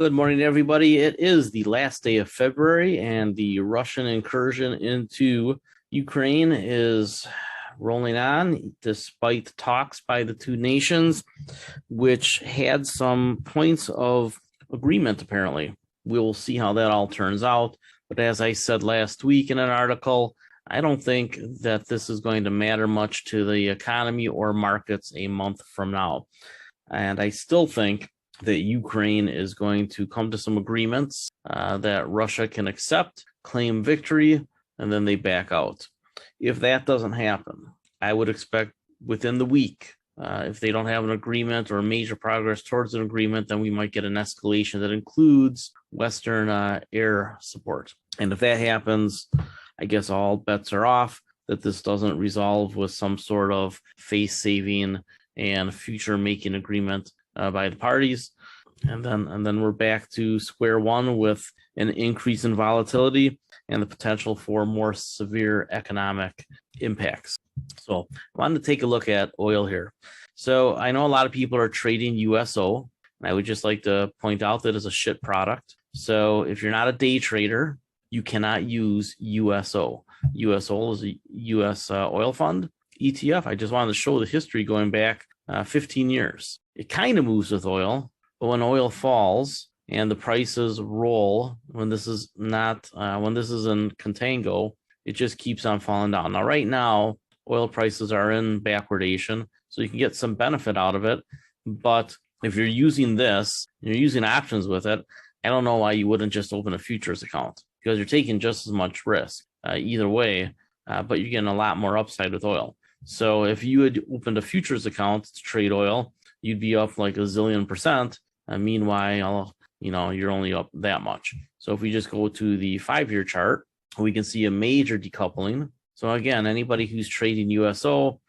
Good morning, everybody. It is the last day of February, and the Russian incursion into Ukraine is rolling on despite talks by the two nations, which had some points of agreement, apparently. We'll see how that all turns out. But as I said last week in an article, I don't think that this is going to matter much to the economy or markets a month from now. And I still think that Ukraine is going to come to some agreements that Russia can accept, claim victory, and then they back out. If that doesn't happen, I would expect within the week, if they don't have an agreement or major progress towards an agreement, then we might get an escalation that includes Western air support. And if that happens, I guess all bets are off that this doesn't resolve with some sort of face-saving and future-making agreement by the parties, and then we're back to square one with an increase in volatility and the potential for more severe economic impacts. So I wanted to take a look at oil here. So I know a lot of people are trading USO, and I would just like to point out that it's a shit product. So if you're not a day trader, you cannot use USO. USO is a US oil fund ETF. I just wanted to show the history going back 15 years. It kind of moves with oil, but when oil falls and the prices roll, when this is in contango, it just keeps on falling down. Now, right now, oil prices are in backwardation, so you can get some benefit out of it. But if you're using this, you're using options with it, I don't know why you wouldn't just open a futures account, because you're taking just as much risk either way, but you're getting a lot more upside with oil. So if you had opened a futures account to trade oil, you'd be up like a zillion percent. Meanwhile, you're only up that much. So if we just go to the 5-year chart, we can see a major decoupling. So again, anybody who's trading USO,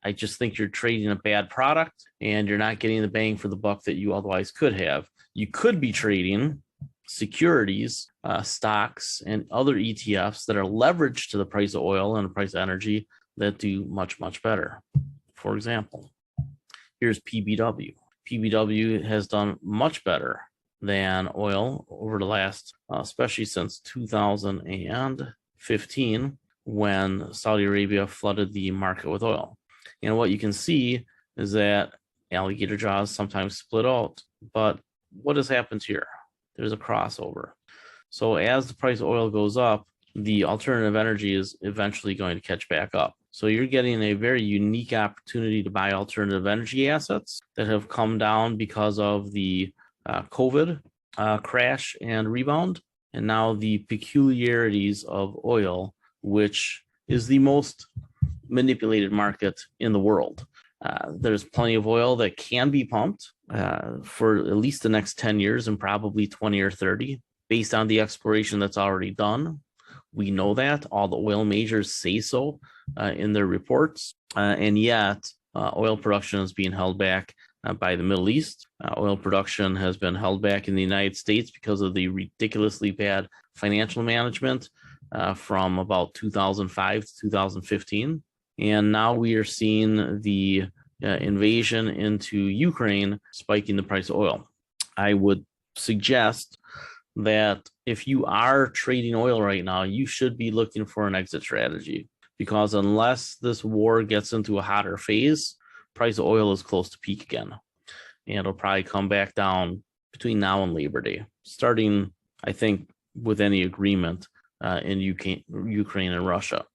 I just think you're trading a bad product and you're not getting the bang for the buck that you otherwise could have. You could be trading securities, stocks, and other ETFs that are leveraged to the price of oil and the price of energy that do much, much better. For example, here's PBW. PBW has done much better than oil over the last, especially since 2015, when Saudi Arabia flooded the market with oil. And what you can see is that alligator jaws sometimes split out. But what has happened here? There's a crossover. So as the price of oil goes up, the alternative energy is eventually going to catch back up. So you're getting a very unique opportunity to buy alternative energy assets that have come down because of the COVID crash and rebound, and now the peculiarities of oil, which is the most manipulated market in the world. There's plenty of oil that can be pumped for at least the next 10 years and probably 20 or 30 based on the exploration that's already done. We know that. All the oil majors say so in their reports. And yet, oil production is being held back by the Middle East. Oil production has been held back in the United States because of the ridiculously bad financial management from about 2005 to 2015. And now we are seeing the invasion into Ukraine spiking the price of oil. I would suggest that if you are trading oil right now, you should be looking for an exit strategy, because unless this war gets into a hotter phase, price of oil is close to peak again. And it'll probably come back down between now and Labor Day, starting, I think, with any agreement in Ukraine and Russia.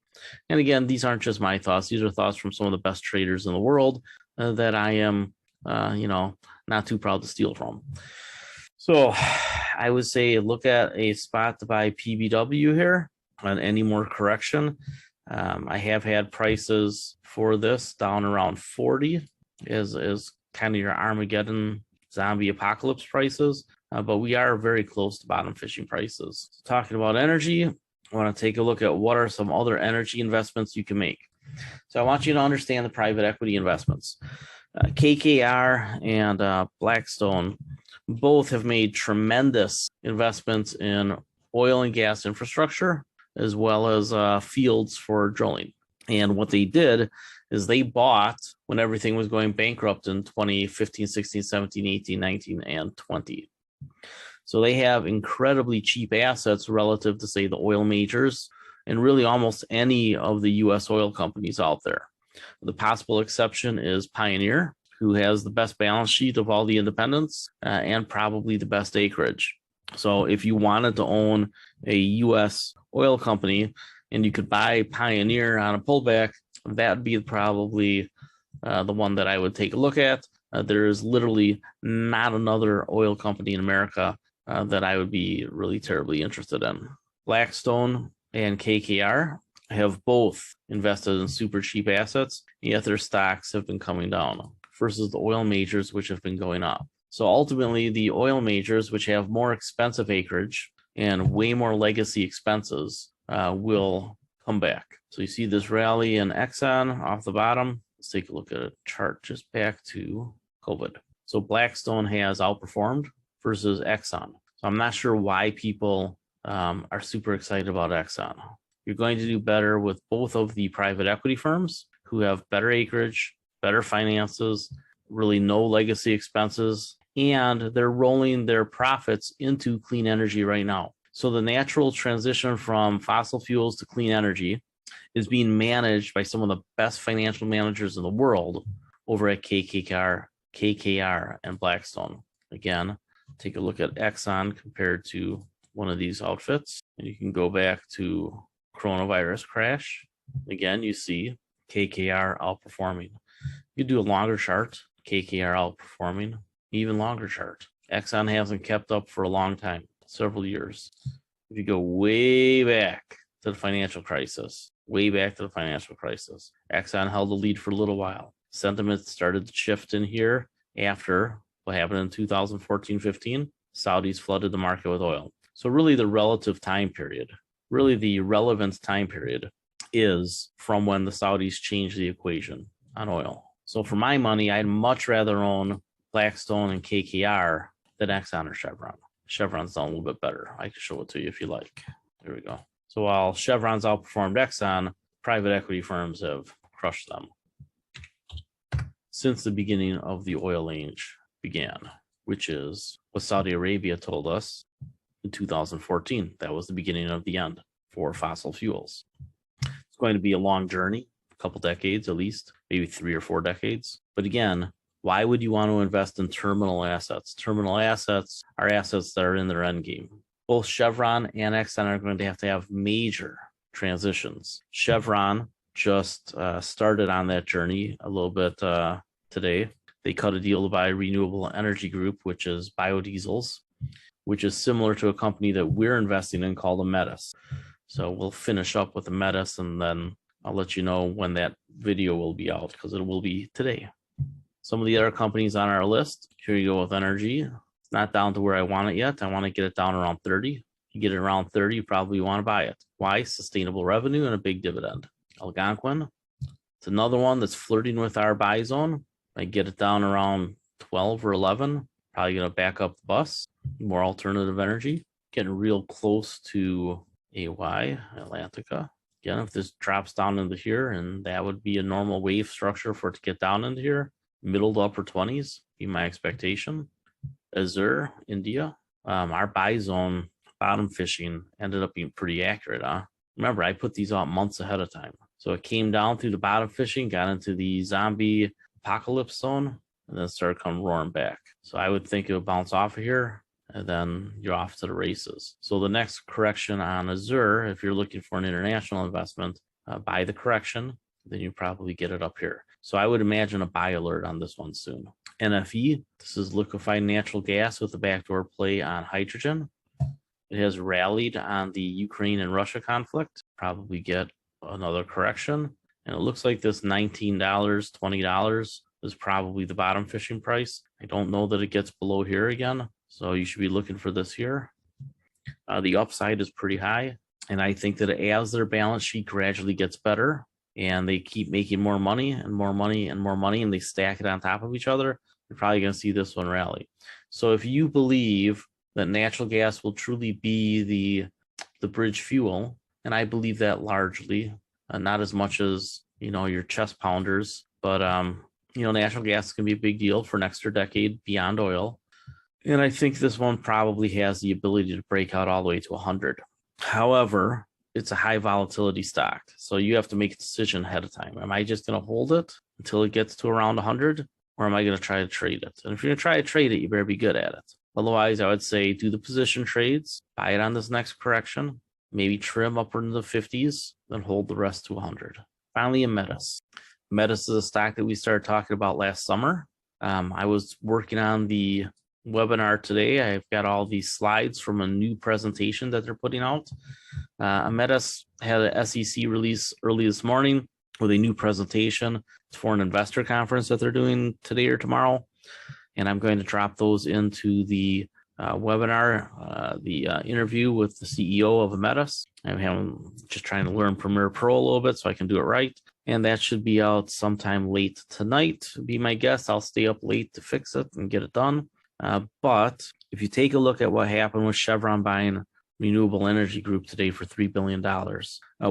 And again, these aren't just my thoughts. These are thoughts from some of the best traders in the world that I am, not too proud to steal from. So I would say look at a spot to buy PBW here on any more correction. I have had prices for this down around 40 is kind of your Armageddon zombie apocalypse prices, but we are very close to bottom fishing prices. Talking about energy, I want to take a look at what are some other energy investments you can make. So I want you to understand the private equity investments. KKR and Blackstone both have made tremendous investments in oil and gas infrastructure, as well as fields for drilling. And what they did is they bought when everything was going bankrupt in 2015, 16, 17, 18, 19, and 20. So they have incredibly cheap assets relative to, say, the oil majors and really almost any of the U.S. oil companies out there. The possible exception is Pioneer, who has the best balance sheet of all the independents and probably the best acreage. So if you wanted to own a U.S. oil company and you could buy Pioneer on a pullback, that would be probably the one that I would take a look at. There is literally not another oil company in America that I would be really terribly interested in. Blackstone and KKR have both invested in super cheap assets, yet their stocks have been coming down versus the oil majors, which have been going up. So ultimately, the oil majors, which have more expensive acreage and way more legacy expenses, will come back. So you see this rally in Exxon off the bottom. Let's take a look at a chart just back to COVID. So Blackstone has outperformed versus Exxon. So I'm not sure why people are super excited about Exxon. You're going to do better with both of the private equity firms who have better acreage, better finances, really no legacy expenses, and they're rolling their profits into clean energy right now. So the natural transition from fossil fuels to clean energy is being managed by some of the best financial managers in the world over at KKR, and Blackstone. Again, take a look at Exxon compared to one of these outfits, and you can go back to coronavirus crash. Again, you see KKR outperforming. You do a longer chart, KKR outperforming, even longer chart. Exxon hasn't kept up for a long time, several years. If you go way back to the financial crisis, Exxon held the lead for a little while. Sentiment started to shift in here after what happened in 2014-15. Saudis flooded the market with oil. So really the relevant time period is from when the Saudis changed the equation on oil. So for my money, I'd much rather own Blackstone and KKR than Exxon or Chevron. Chevron's done a little bit better. I can show it to you if you like. There we go. So while Chevron's outperformed Exxon, private equity firms have crushed them since the beginning of the oil age began, which is what Saudi Arabia told us in 2014. That was the beginning of the end for fossil fuels. It's going to be a long journey, a couple decades at least, maybe 3 or 4 decades. But again, why would you want to invest in terminal assets? Terminal assets are assets that are in their end game. Both Chevron and Exxon are going to have major transitions. Chevron just started on that journey a little bit today. They cut a deal to buy Renewable Energy Group, which is biodiesels, which is similar to a company that we're investing in called Metus. So we'll finish up with the Metus, and then I'll let you know when that video will be out, because it will be today. Some of the other companies on our list, here you go with energy. It's not down to where I want it yet. I want to get it down around 30. If you get it around 30, you probably want to buy it. Why? Sustainable revenue and a big dividend. Algonquin, it's another one that's flirting with our buy zone. I get it down around 12 or 11, probably going to back up the bus. More alternative energy, getting real close to AY, Atlantica. Again, if this drops down into here, and that would be a normal wave structure for it to get down into here, middle to upper 20s, be my expectation. Azure, India, our buy zone bottom fishing ended up being pretty accurate. Remember, I put these out months ahead of time. So it came down through the bottom fishing, got into the zombie apocalypse zone, and then started coming roaring back. So I would think it would bounce off of here, and then you're off to the races. So the next correction on Azure, if you're looking for an international investment, buy the correction, then you probably get it up here. So I would imagine a buy alert on this one soon. NFE, this is liquefied natural gas with a backdoor play on hydrogen. It has rallied on the Ukraine and Russia conflict, probably get another correction. And it looks like this $19, $20 is probably the bottom fishing price. I don't know that it gets below here again. So you should be looking for this here. The upside is pretty high. And I think that as their balance sheet gradually gets better and they keep making more money and more money and more money, and they stack it on top of each other, you're probably going to see this one rally. So if you believe that natural gas will truly be the bridge fuel, and I believe that largely, not as much as, your chest pounders, but, natural gas can be a big deal for an extra decade beyond oil. And I think this one probably has the ability to break out all the way to 100. However, it's a high volatility stock. So you have to make a decision ahead of time. Am I just going to hold it until it gets to around 100? Or am I going to try to trade it? And if you're going to try to trade it, you better be good at it. Otherwise, I would say do the position trades, buy it on this next correction, maybe trim up into the 50s, then hold the rest to 100. Finally, a Metus. Metus is a stock that we started talking about last summer. I was working on the webinar today. I've got all these slides from a new presentation that they're putting out. Metus had an SEC release early this morning with a new presentation for an investor conference that they're doing today or tomorrow. And I'm going to drop those into the webinar, the interview with the CEO of Metus. I'm just trying to learn Premiere Pro a little bit so I can do it right. And that should be out sometime late tonight, be my guess. I'll stay up late to fix it and get it done. But if you take a look at what happened with Chevron buying Renewable Energy Group today for $3 billion,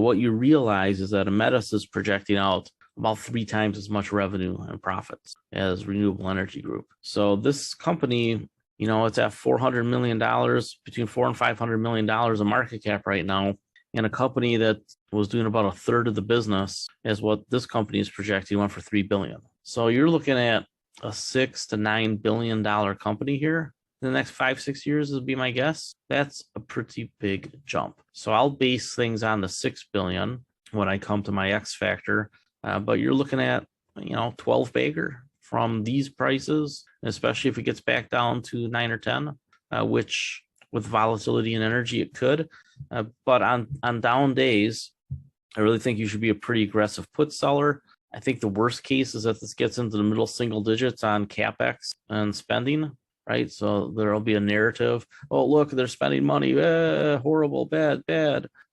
what you realize is that Metus is projecting out about 3 times as much revenue and profits as Renewable Energy Group. So this company, you know, it's at $400 million, between $400 and $500 million of market cap right now. And a company that was doing about a third of the business as what this company is projecting went for $3 billion. So you're looking at a $6 to $9 billion company here in the next 5-6 years would be my guess. That's a pretty big jump. So I'll base things on the $6 billion when I come to my X factor. But you're looking at, 12 bagger from these prices, especially if it gets back down to 9 or 10, which with volatility and energy, it could. But on down days, I really think you should be a pretty aggressive put seller. I think the worst case is that this gets into the middle single digits on CapEx and spending, right? So there'll be a narrative. Oh, look, they're spending money. Horrible, bad.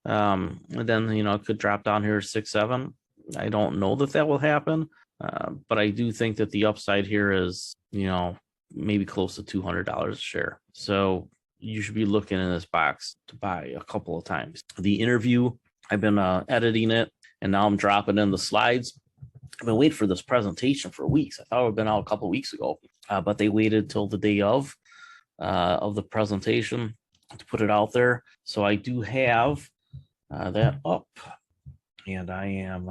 And then, it could drop down here to 6, 7. I don't know that will happen. But I do think that the upside here is, maybe close to $200 a share. So you should be looking in this box to buy a couple of times. The interview, I've been editing it, and now I'm dropping in the slides. I've been waiting for this presentation for weeks. I thought it would have been out a couple of weeks ago, but they waited till the day of the presentation to put it out there. So I do have that up, and I am,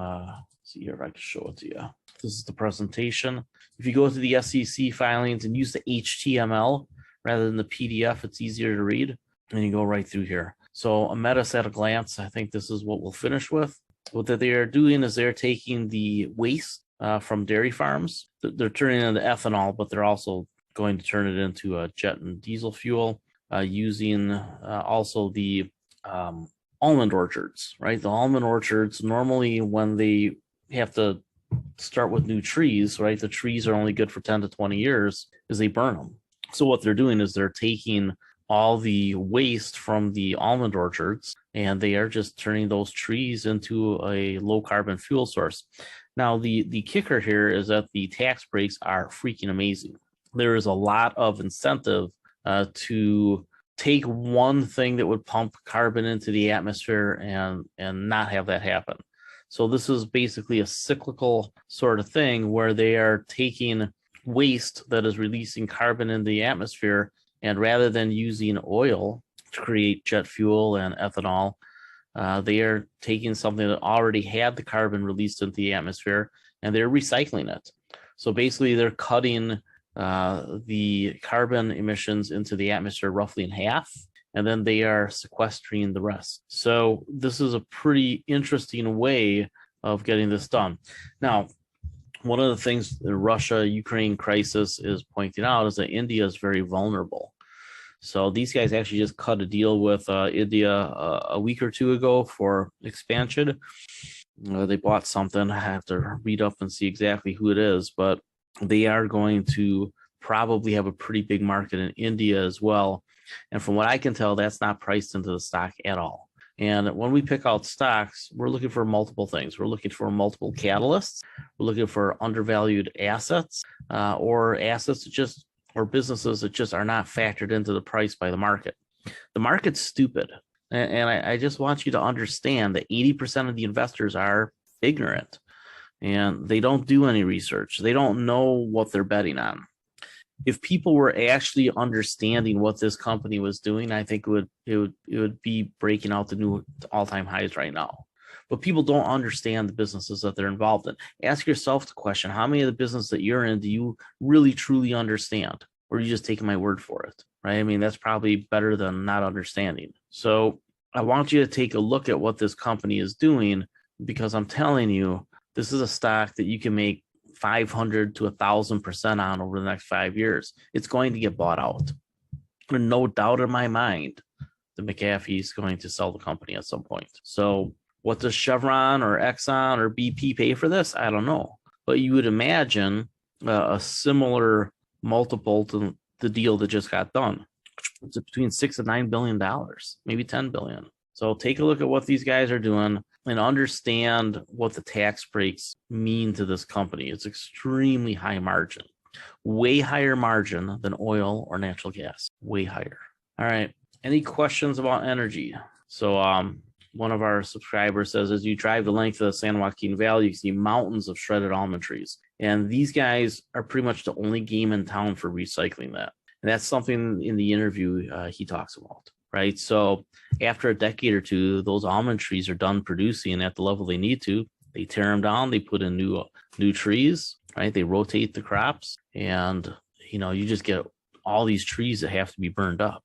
see here if I can show it to you. This is the presentation. If you go to the SEC filings and use the HTML rather than the PDF, it's easier to read, and you go right through here. So a Metus at a glance, I think this is what we'll finish with. What they are doing is they're taking the waste from dairy farms. They're turning it into ethanol, but they're also going to turn it into a jet and diesel fuel using also the almond orchards, right? The almond orchards, normally when they have to start with new trees, right? The trees are only good for 10 to 20 years because they burn them. So what they're doing is they're taking all the waste from the almond orchards, and they are just turning those trees into a low carbon fuel source. Now, the kicker here is that the tax breaks are freaking amazing. There is a lot of incentive to take one thing that would pump carbon into the atmosphere and not have that happen. So this is basically a cyclical sort of thing where they are taking waste that is releasing carbon in the atmosphere, and rather than using oil to create jet fuel and ethanol, they are taking something that already had the carbon released into the atmosphere, and they're recycling it. So basically, they're cutting the carbon emissions into the atmosphere roughly in half, and then they are sequestering the rest. So this is a pretty interesting way of getting this done. Now, one of the things the Russia-Ukraine crisis is pointing out is that India is very vulnerable. So these guys actually just cut a deal with India a week or two ago for expansion. They bought something. I have to read up and see exactly who it is, but they are going to probably have a pretty big market in India as well. And from what I can tell, that's not priced into the stock at all. And when we pick out stocks, we're looking for multiple things. We're looking for multiple catalysts. We're looking for undervalued assets or assets that just, or businesses that just are not factored into the price by the market. The market's stupid. And I just want you to understand that 80% of the investors are ignorant and they don't do any research. They don't know what they're betting on. If people were actually understanding what this company was doing, I think it would be breaking out the new all-time highs right now. But people don't understand the businesses that they're involved in. Ask yourself the question, how many of the business that you're in do you really truly understand? Or are you just taking my word for it? Right? I mean, that's probably better than not understanding. So I want you to take a look at what this company is doing, because I'm telling you, this is a stock that you can make 500 to 1,000% on over the next 5 years. It's going to get bought out. There's no doubt in my mind that McAfee is going to sell the company at some point. So what does Chevron or Exxon or BP pay for this? I don't know. But you would imagine a similar multiple to the deal that just got done. It's between $6 and $9 billion, maybe $10 billion. So take a look at what these guys are doing and understand what the tax breaks mean to this company. It's extremely high margin, way higher margin than oil or natural gas, way higher. All right. Any questions about energy? So one of our subscribers says, as you drive the length of the San Joaquin Valley, you see mountains of shredded almond trees. And these guys are pretty much the only game in town for recycling that. And that's something in the interview he talks about, right? So after a decade or two, those almond trees are done producing at the level they need to. They tear them down, they put in new trees, right? They rotate the crops, and you just get all these trees that have to be burned up.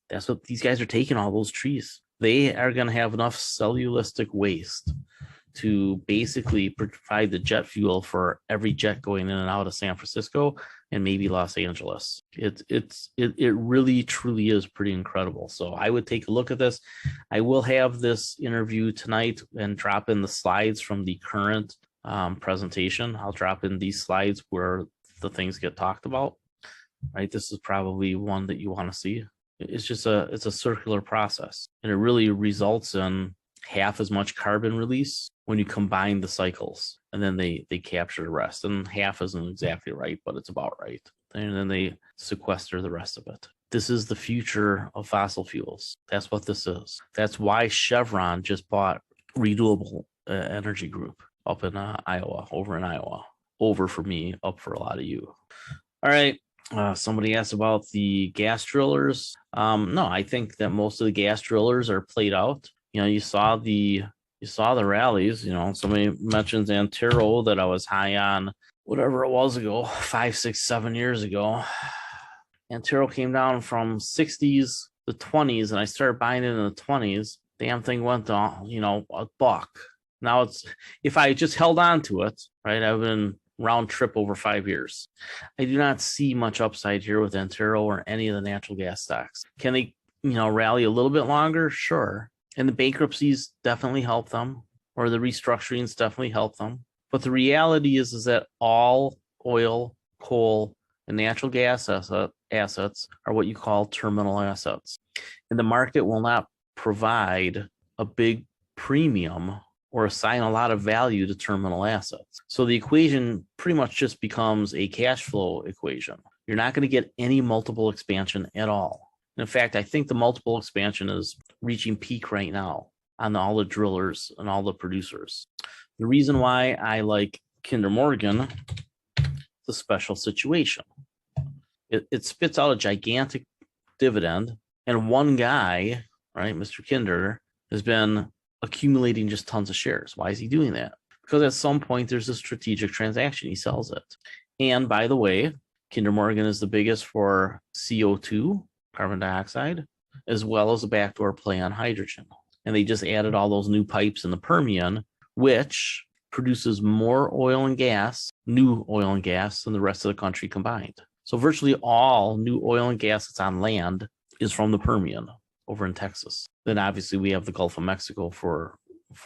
That's what these guys are taking, all those trees. They are going to have enough cellulosic waste to basically provide the jet fuel for every jet going in and out of San Francisco and maybe Los Angeles. It really truly is pretty incredible. So I would take a look at this. I will have this interview tonight and drop in the slides from the current presentation. I'll drop in these slides where the things get talked about. Right, this is probably one that you want to see. It's a circular process, and it really results in half as much carbon release when you combine the cycles, and then they capture the rest. And half isn't exactly right, but it's about right. And then they sequester the rest of it. This is the future of fossil fuels. That's what this is. That's why Chevron just bought Renewable Energy Group up in Iowa, over in Iowa. Over for me, up for a lot of you. All right. Somebody asked about the gas drillers. No, I think that most of the gas drillers are played out. You saw the rallies. Somebody mentions Antero that I was high on, whatever it was ago, 5, 6, 7 years ago. Antero came down from 60s to 20s, and I started buying it in the 20s. Damn thing went to a buck. Now if I just held on to it, right, I've been round trip over 5 years. I do not see much upside here with Antero or any of the natural gas stocks. Can they, rally a little bit longer? Sure. And the bankruptcies definitely help them, or the restructurings definitely help them. But the reality is that all oil, coal, and natural gas assets are what you call terminal assets. And the market will not provide a big premium or assign a lot of value to terminal assets. So the equation pretty much just becomes a cash flow equation. You're not going to get any multiple expansion at all. In fact, I think the multiple expansion is reaching peak right now on all the drillers and all the producers. The reason why I like Kinder Morgan, the special situation. It spits out a gigantic dividend, and one guy, right, Mr. Kinder, has been accumulating just tons of shares. Why is he doing that? Because at some point there's a strategic transaction. He sells it. And by the way, Kinder Morgan is the biggest for CO2, carbon dioxide, as well as a backdoor play on hydrogen. And they just added all those new pipes in the Permian, which produces more oil and gas, new oil and gas, than the rest of the country combined. So virtually all new oil and gas that's on land is from the Permian over in Texas. Then obviously we have the Gulf of Mexico for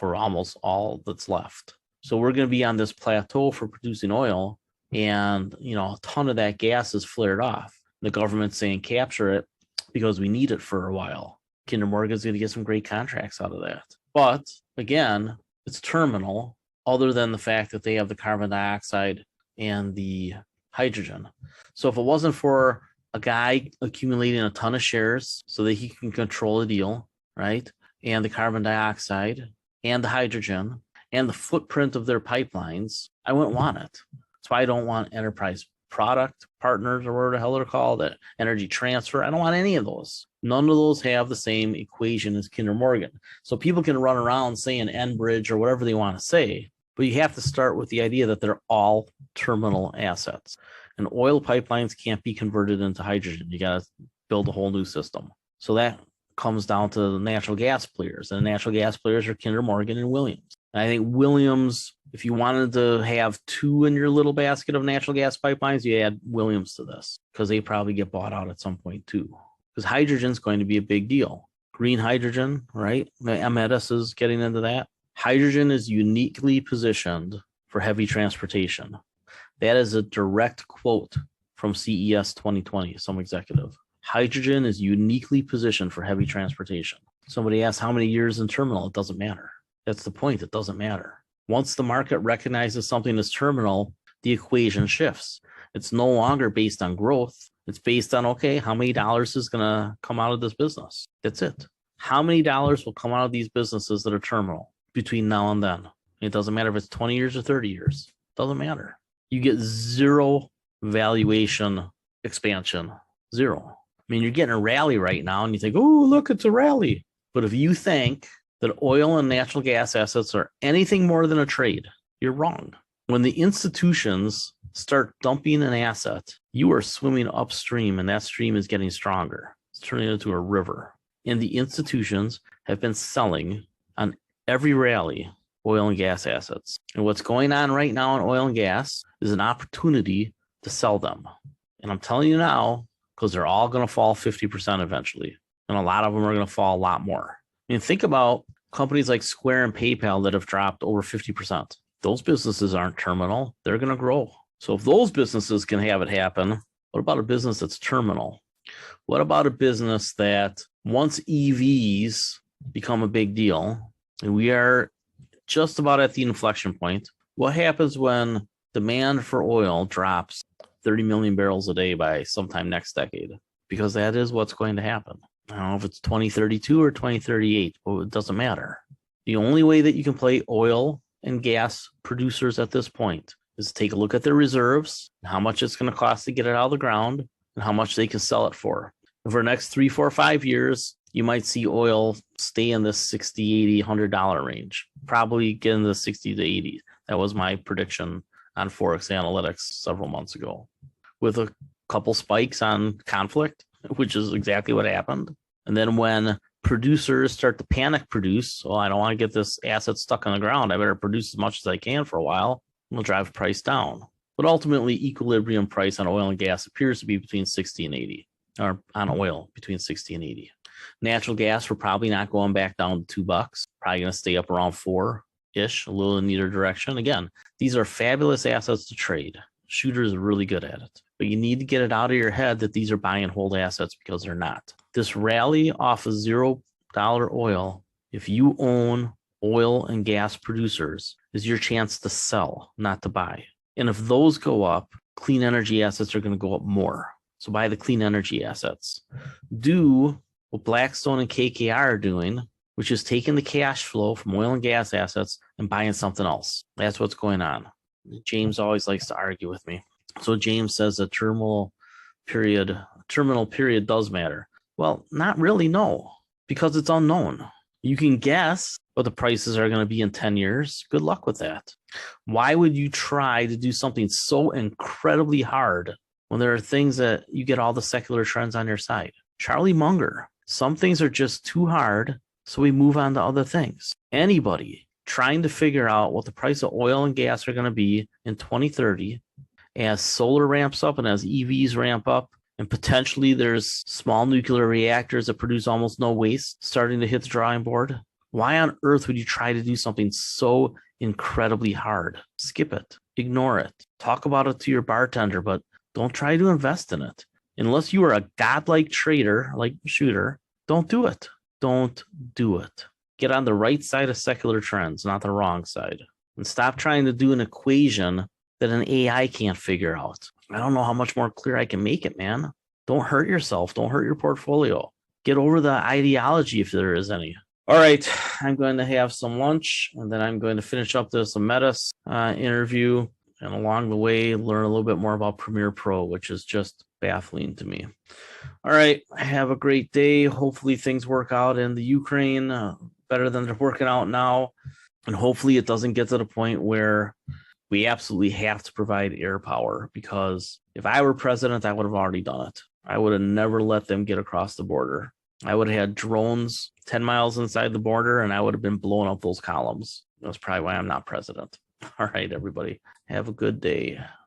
almost all that's left. So we're going to be on this plateau for producing oil, and a ton of that gas is flared off. The government's saying capture it because we need it for a while. Kinder Morgan's going to get some great contracts out of that. But again, it's terminal, other than the fact that they have the carbon dioxide and the hydrogen. So if it wasn't for a guy accumulating a ton of shares so that he can control a deal, right, and the carbon dioxide and the hydrogen and the footprint of their pipelines, I wouldn't want it. That's why I don't want enterprise product partners or whatever the hell they're called, that energy transfer. I don't want any of those. None of those have the same equation as Kinder Morgan. So people can run around saying Enbridge or whatever they want to say, but you have to start with the idea that they're all terminal assets. And oil pipelines can't be converted into hydrogen. You got to build a whole new system. So that comes down to the natural gas players. And the natural gas players are Kinder Morgan and Williams. And I think Williams, if you wanted to have two in your little basket of natural gas pipelines, you add Williams to this because they probably get bought out at some point too. Because hydrogen is going to be a big deal. Green hydrogen, right? Metus is getting into that. Hydrogen is uniquely positioned for heavy transportation. That is a direct quote from CES 2020, some executive. Hydrogen is uniquely positioned for heavy transportation. Somebody asked how many years in terminal. It doesn't matter. That's the point. It doesn't matter. Once the market recognizes something as terminal, the equation shifts. It's no longer based on growth. It's based on, okay, how many dollars is going to come out of this business? That's it. How many dollars will come out of these businesses that are terminal between now and then? It doesn't matter if it's 20 years or 30 years. It doesn't matter. You get zero valuation expansion. Zero. I mean, you're getting a rally right now and you think, oh, look, it's a rally. But if you think that oil and natural gas assets are anything more than a trade, you're wrong. When the institutions start dumping an asset, you are swimming upstream and that stream is getting stronger. It's turning into a river. And the institutions have been selling on every rally oil and gas assets. And what's going on right now in oil and gas is an opportunity to sell them. And I'm telling you now, because they're all going to fall 50% eventually. And a lot of them are going to fall a lot more. I mean, think about companies like Square and PayPal that have dropped over 50%. Those businesses aren't terminal. They're going to grow. So if those businesses can have it happen, what about a business that's terminal? What about a business that once EVs become a big deal, and we are just about at the inflection point, what happens when demand for oil drops 30 million barrels a day by sometime next decade? Because that is what's going to happen. I don't know if it's 2032 or 2038, but it doesn't matter. The only way that you can play oil and gas producers at this point is to take a look at their reserves, and how much it's going to cost to get it out of the ground, and how much they can sell it for. And for the next 3, 4, 5 years, you might see oil stay in the $60, $80, $100 range, probably get in the 60 to 80. That was my prediction on Forex Analytics several months ago, with a couple spikes on conflict, which is exactly what happened. And then when producers start to panic produce, I don't want to get this asset stuck on the ground. I better produce as much as I can for a while. We'll drive price down. But ultimately, equilibrium price on oil and gas appears to be between 60 and 80, or on oil between 60 and 80. Natural gas, we're probably not going back down to $2. Probably going to stay up around 4-ish, a little in either direction. Again, these are fabulous assets to trade. Shooters are really good at it. But you need to get it out of your head that these are buy and hold assets, because they're not. This rally off of $0 oil, if you own oil and gas producers, is your chance to sell, not to buy. And if those go up, clean energy assets are going to go up more. So buy the clean energy assets. Do what Blackstone and KKR are doing, which is taking the cash flow from oil and gas assets and buying something else. That's what's going on. James always likes to argue with me. So James says a terminal period does matter. Well, not really, no, because it's unknown. You can guess what the prices are going to be in 10 years. Good luck with that. Why would you try to do something so incredibly hard when there are things that you get all the secular trends on your side? Charlie Munger, some things are just too hard, so we move on to other things. Anybody trying to figure out what the price of oil and gas are going to be in 2030 as solar ramps up and as EVs ramp up, and potentially there's small nuclear reactors that produce almost no waste starting to hit the drawing board. Why on earth would you try to do something so incredibly hard? Skip it. Ignore it. Talk about it to your bartender, but don't try to invest in it. Unless you are a godlike trader like Shooter, don't do it. Don't do it. Get on the right side of secular trends, not the wrong side. And stop trying to do an equation that an AI can't figure out. I don't know how much more clear I can make it, man. Don't hurt yourself. Don't hurt your portfolio. Get over the ideology if there is any. All right, I'm going to have some lunch, and then I'm going to finish up this Metus interview. And along the way, learn a little bit more about Premiere Pro, which is just baffling to me. All right. Have a great day. Hopefully things work out in the Ukraine better than they're working out now. And hopefully it doesn't get to the point where we absolutely have to provide air power, because if I were president, I would have already done it. I would have never let them get across the border. I would have had drones 10 miles inside the border, and I would have been blowing up those columns. That's probably why I'm not president. All right, everybody. Have a good day.